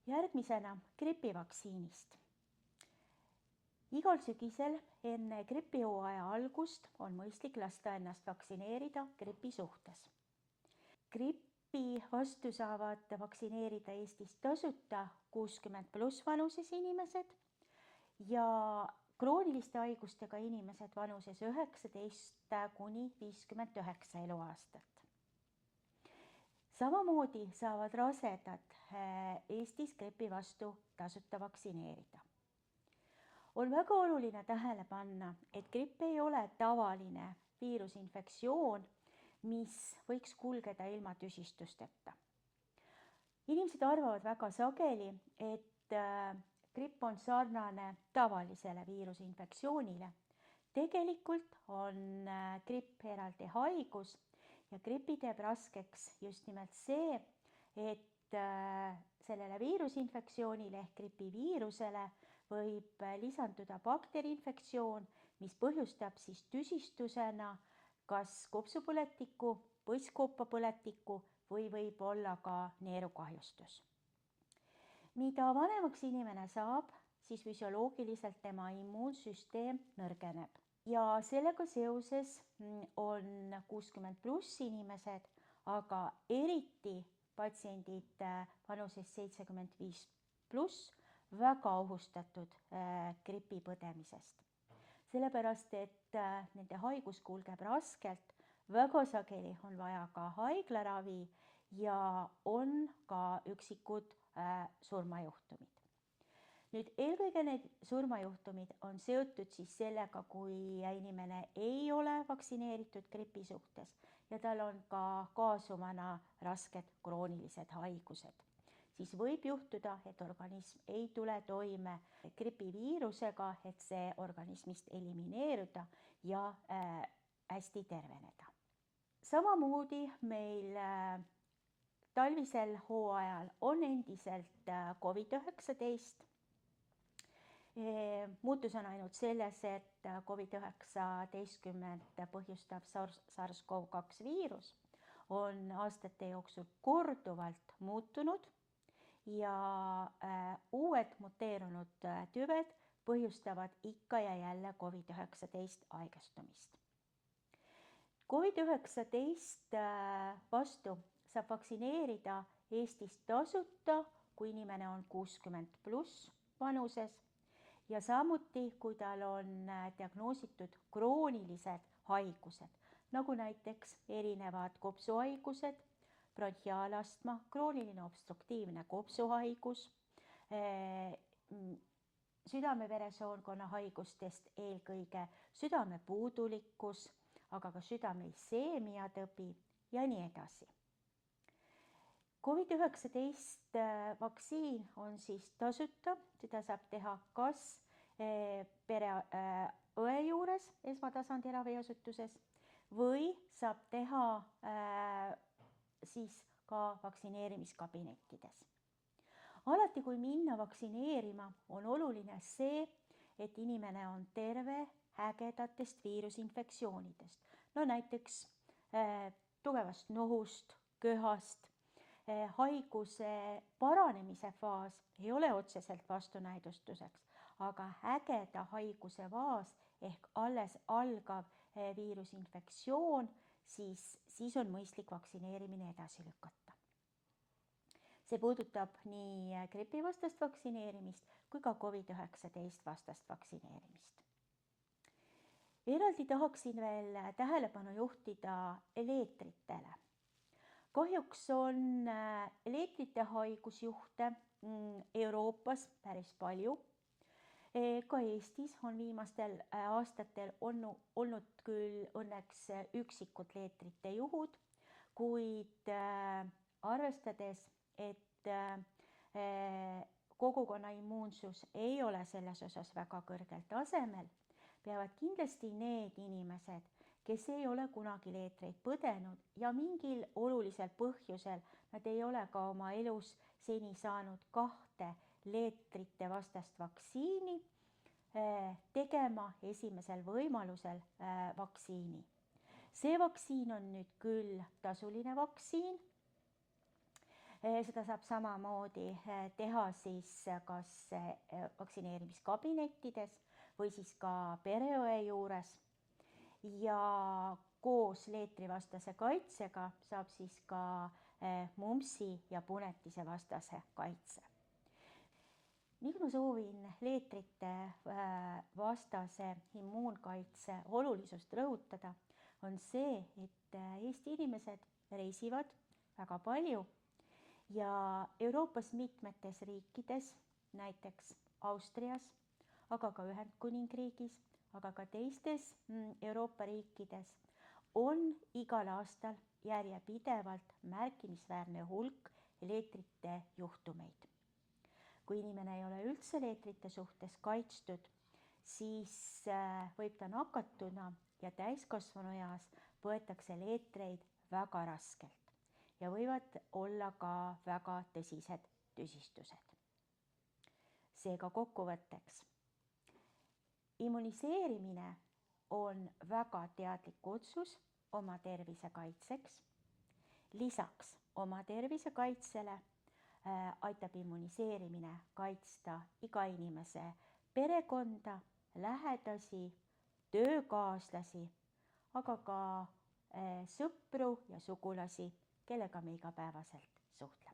Järgmisena gripivaktsiinist. Igal sügisel enne gripihooaja algust on mõistlik lasta ennast vaktsineerida gripi suhtes. Gripi vastu saavad vaktsineerida Eestis tasuta 60+ vanuses inimesed ja krooniliste haigustega inimesed vanuses 19 kuni 59 eluaastat. Samamoodi saavad rasedad Eestis gripi vastu tasuta vaktsineerida. On väga oluline tähele panna, et gripp ei ole tavaline viirusinfektsioon, mis võiks kulgeda ilma tüsistusteta. Inimesed arvavad väga sageli, et gripp on sarnane tavalisele viirusinfektsioonile. Tegelikult on gripp eraldi haigus ja gripi teeb raskeks just nimelt see, et sellele viirusinfektsioonile ehk gripiviirusele võib lisanduda bakteriinfektsioon, mis põhjustab siis tüsistusena kas kopsupõletiku, põsskoopapõletiku või võib olla ka neerukahjustus. Mida vanemaks inimene saab, siis füsioloogiliselt tema immuunsüsteem nõrgeneb. Ja sellega seoses on 60+ inimesed, aga eriti patsiendid vanuses 75+ väga ohustatud gripi põdemisest. Sellepärast, et nende haigus kulgeb raskelt, väga sageli on vaja ka haiglaravi ja on ka üksikud surmajuhtumid. Nüüd eelkõige need surmajuhtumid on seotud siis sellega, kui inimene ei ole vaktsineeritud gripi suhtes ja tal on ka kaasumana rasked kroonilised haigused. Siis võib juhtuda, et organism ei tule toime gripiviirusega, et see organismist elimineeruda ja hästi terveneda. Samamoodi meil talvisel hooajal on endiselt COVID-19. Muutus on ainult selles, et COVID-19 põhjustav SARS-CoV-2 viirus on aastate jooksul korduvalt muutunud ja uued muteerunud tüved põhjustavad ikka ja jälle COVID-19 haigestumist. COVID-19 vastu saab vaktsineerida Eestis tasuta, kui inimene on 60+ vanuses ja samuti, kui tal on diagnoositud kroonilised haigused, nagu näiteks erinevad kopsuhaigused, bronhiaalastma, krooniline obstruktiivne kopsuhaigus, südame-veresoonkonna haigustest eelkõige südamepuudulikkus, aga ka südame iseemiatõbi ja nii edasi. COVID-19 vaktsiin on siis tasuta, seda saab teha kas pereõe juures esmatasandi raviasutuses või saab teha siis ka vaktsineerimiskabinettides. Alati, kui minna vaktsineerima, on oluline see, et inimene on terve ägedatest viirusinfektsioonidest. No näiteks tugevast nohust, köhast. Haiguse paranemise faas ei ole otseselt vastunäidustuseks, aga ägeda haiguse faas ehk alles algav viirusinfektsioon, siis on mõistlik vaktsineerimine edasi lükata. See puudutab nii gripivastast vaktsineerimist kui ka COVID-19 vastast vaktsineerimist. Eraldi tahaksin veel tähelepanu juhtida leetritele. Kahjuks on leetrite haigusjuhte Euroopas päris palju. Ka Eestis on viimastel aastatel olnud küll õnneks üksikud leetrite juhud, kuid arvestades, et kogukonna immuunsus ei ole selles osas väga kõrgel tasemel, peavad kindlasti need inimesed, kes ei ole kunagi leetreid põdenud ja mingil olulisel põhjusel nad ei ole ka oma elus seni saanud 2 leetrite vastast vaktsiini, tegema esimesel võimalusel vaktsiini. See vaktsiin on nüüd küll tasuline vaktsiin. Seda saab samamoodi teha siis kas vaktsineerimiskabinettides või siis ka pereõe juures. Ja koos leetrivastase kaitsega saab siis ka mumpsi ja punetise vastase kaitse. Miks ma soovin leetrite vastase immuunkaitse olulisust rõhutada, on see, et Eesti inimesed reisivad väga palju ja Euroopas mitmetes riikides, näiteks Austrias, aga ka Ühendkuningriigis, aga ka teistes Euroopa riikides on igal aastal järjepidevalt märkimisväärne hulk leetrite juhtumeid. Kui inimene ei ole üldse leetrite suhtes kaitstud, siis võib ta nakatuda ja täiskasvanueas võetakse leetreid väga raskelt ja võivad olla ka väga tõsised tüsistused. Seega kokkuvõtteks. Immuniseerimine on väga teadlik otsus oma tervise kaitseks. Lisaks oma tervise kaitsele aitab immuniseerimine kaitsta iga inimese perekonda, lähedasi, töökaaslasi, aga ka sõpru ja sugulasi, kellega me igapäevaselt suhtleme.